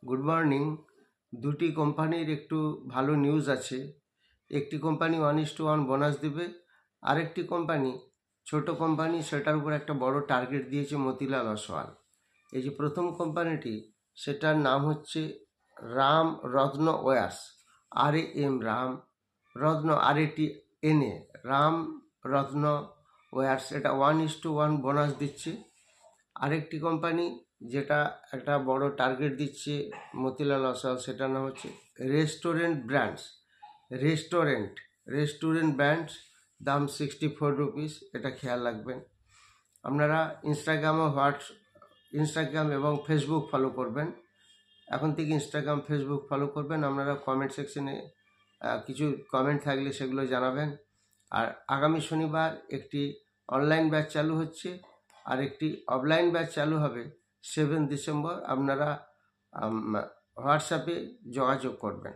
Good morning. দুটি কোম্পানির একটু ভালো নিউজ আছে। একটি কোম্পানি 1:1 বোনাস দেবে, আরেকটি কোম্পানি ছোট কোম্পানি, সেটার উপর একটা বড় টার্গেট দিয়েছে মতিলাল অসওয়াল। এই যে প্রথম কোম্পানিটি, সেটার নাম হচ্ছে রাম রত্ন ওয়ার্স, RAM রাম রত্ন RATNA, রাম রত্ন ওয়ার্স। এটা 1:1 বোনাস দিচ্ছে। আরেকটি কোম্পানি যেটা একটা বড় টার্গেট দিচ্ছে মতিলাল অসওয়াল, সেটার নাম হচ্ছে রেস্টুরেন্ট ব্র্যান্ডস, দাম 64 রুপিস। এটা খেয়াল রাখবেন। আপনারা ইনস্টাগ্রাম এবং ফেসবুক ফলো করবেন। এখন থেকে ইনস্টাগ্রাম ফেসবুক ফলো করবেন। আপনারা কমেন্ট সেকশনে কিছু কমেন্ট থাকলে সেগুলো জানাবেন। আর আগামী শনিবার একটি অনলাইন ব্যাচ চালু হচ্ছে, আর একটি অফলাইন ব্যাচ চালু হবে 7 ডিসেম্বর। আপনারা হোয়াটসঅ্যাপে যোগাযোগ করবেন।